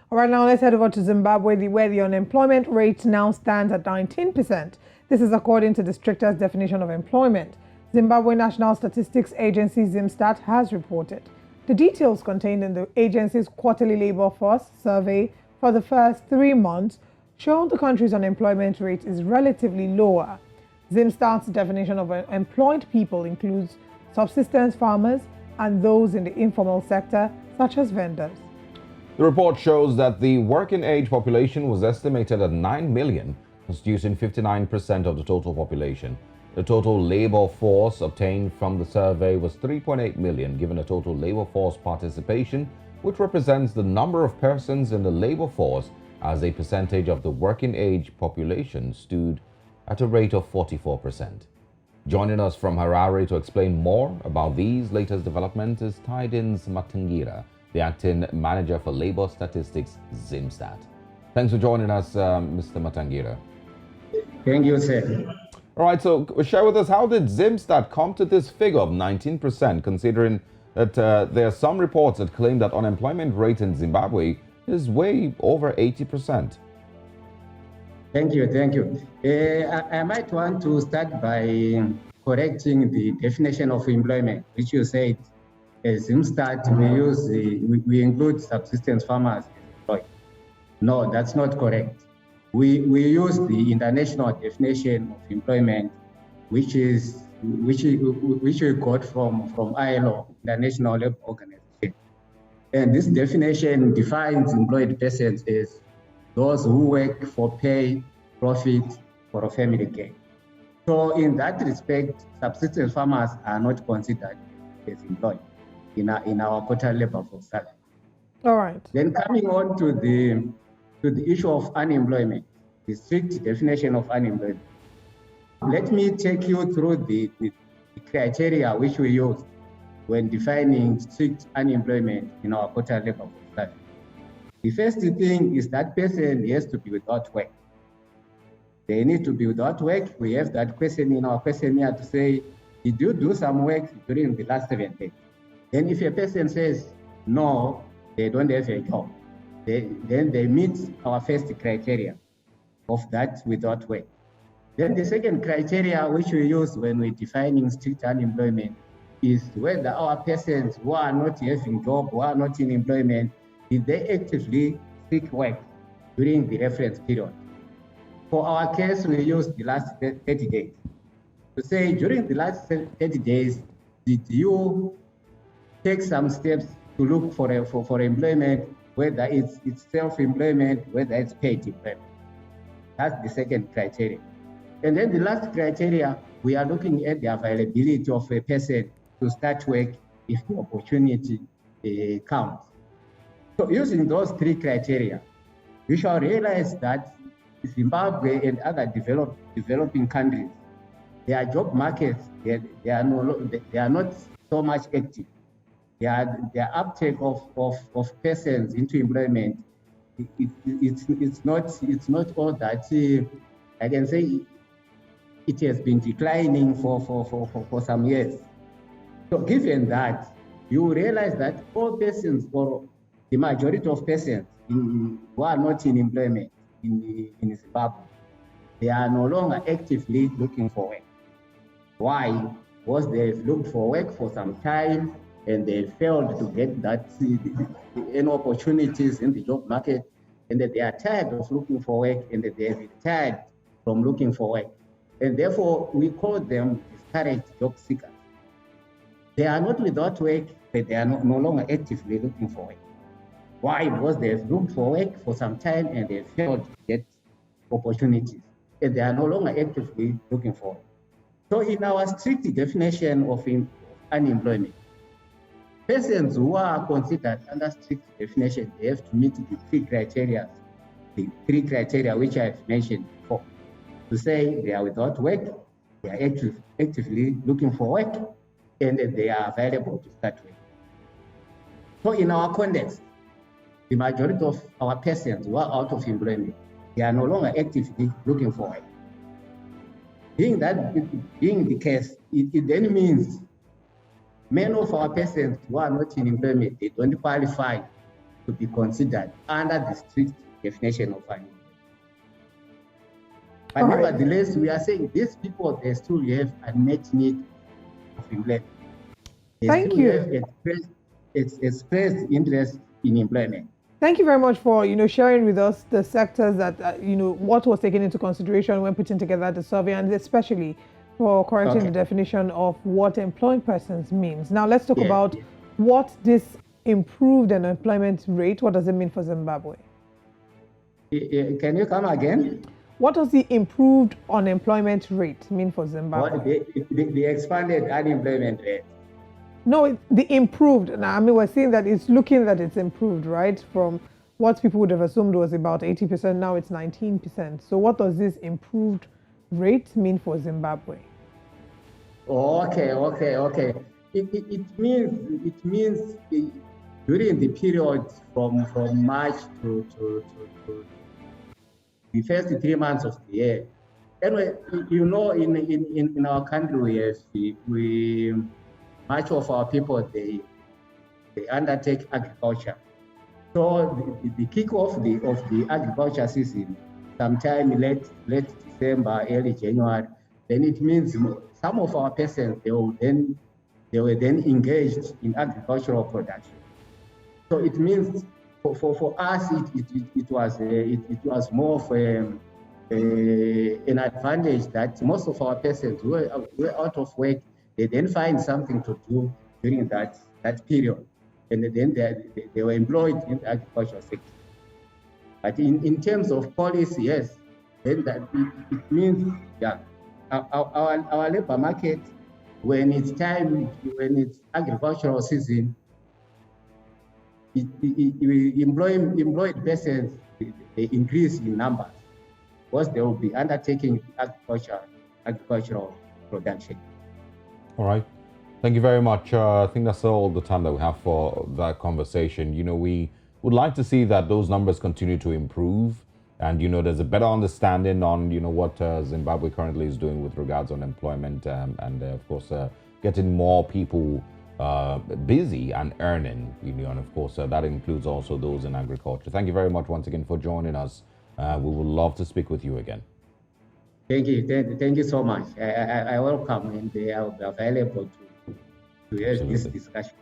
All right, now let's head over to Zimbabwe, where the unemployment rate now stands at 19%. This is according to the strictest definition of employment. Zimbabwe National Statistics Agency, ZIMSTAT, has reported. The details contained in the agency's quarterly labor force survey for the first 3 months show the country's unemployment rate is relatively lower. ZIMSTAT's definition of employed people includes subsistence farmers and those in the informal sector, such as vendors. The report shows that the working age population was estimated at 9 million, constituting 59% of the total population. The total labor force obtained from the survey was 3.8 million, given a total labor force participation, which represents the number of persons in the labor force as a percentage of the working age population stood at a rate of 44%. Joining us from Harare to explain more about these latest developments is Tidings Matangira, the acting manager for labor statistics, ZIMSTAT. Thanks for joining us, Mr. Matangira. Thank you, sir. All right, so share with us, how did ZIMSTAT come to this figure of 19%, considering that there are some reports that claim that unemployment rate in Zimbabwe is way over 80%? Thank you. I might want to start by correcting the definition of employment, which you said, as ZIMSTAT, we include subsistence farmers as employed. No, that's not correct. We use the international definition of employment, which we got from ILO, the International Labour Organization. And this definition defines employed persons as those who work for pay, profit, for a family gain. So in that respect, subsistence farmers are not considered as employed in our quarterly labor force survey. All right. Then coming on to the issue of unemployment, the strict definition of unemployment. Let me take you through the criteria which we use when defining strict unemployment in our quarterly labor force survey. The first thing is that person has to be without work. They need to be without work. We have that question in our questionnaire to say, did you do some work during the last 7 days? Then if a person says, no, they don't have a job, then they meet our first criteria of that without work. Then the second criteria which we use when we're defining strict unemployment is whether our persons who are not having job, who are not in employment, did they actively seek work during the reference period. For our case, we use the last 30 days. To say during the last 30 days, did you take some steps to look for employment, whether it's self-employment, whether it's paid employment. That's the second criteria. And then the last criteria, we are looking at the availability of a person to start work if the opportunity comes. So using those 3 criteria, we shall realize that Zimbabwe and other developing countries, their job markets, they are not so much active. Their uptake of persons into employment, it's not all that I can say it has been declining for some years. So given that, you realize that all persons, or the majority of persons who are not in employment in Zimbabwe, they are no longer actively looking for work. Why? Because they've looked for work for some time and they failed to get any opportunities in the job market, and that they are tired of looking for work and that they have retired from looking for work. And therefore, we call them discouraged job seekers. They are not without work, but they are no longer actively looking for work. Why? Because they have looked for work for some time and they failed to get opportunities, and they are no longer actively looking for work. So in our strict definition of unemployment, persons who are considered under strict definition, they have to meet the 3 criteria which I've mentioned before. To say they are without work, they are actively looking for work, and they are available to start work. So in our context, the majority of our persons who are out of employment, they are no longer actively looking for work. Being the case, it then means many of our persons who are not in employment, they don't qualify to be considered under the strict definition of unemployment. But All right. nevertheless, we are saying these people, they still have unmet need of employment. They Thank still you. have expressed interest in employment. Thank you very much for sharing with us the sectors that what was taken into consideration when putting together the survey, and especially for correcting the definition of what employed persons means. Now let's talk about what this improved unemployment rate, what does it mean for Zimbabwe? Can you come again? What does the improved unemployment rate mean for Zimbabwe? The expanded unemployment rate. No, the improved. Now, I mean, we're seeing that it's looking that it's improved, right? From what people would have assumed was about 80%, now it's 19%. So what does this improved rate mean for Zimbabwe? Okay. It means during the period from March to the first 3 months of the year. Anyway, in our country, we much of our people they undertake agriculture. So the kickoff of the agriculture season, sometime late December, early January, then it means some of our persons they were then engaged in agricultural production. So it means for us it was more of an advantage that most of our persons were out of work. They then find something to do during that period, and then they were employed in the agricultural sector. But in terms of policy, yes, then that it means our labor market, when it's agricultural season, employed persons they increase in numbers because they will be undertaking agricultural production. All right. Thank you very much. I think that's all the time that we have for that conversation. We would like to see that those numbers continue to improve, and there's a better understanding on what Zimbabwe currently is doing with regards on employment, and of course getting more people busy and earning. And of course that includes also those in agriculture. Thank you very much once again for joining us. We would love to speak with you again. Thank you so much. I welcome, and I will be available to have this discussion.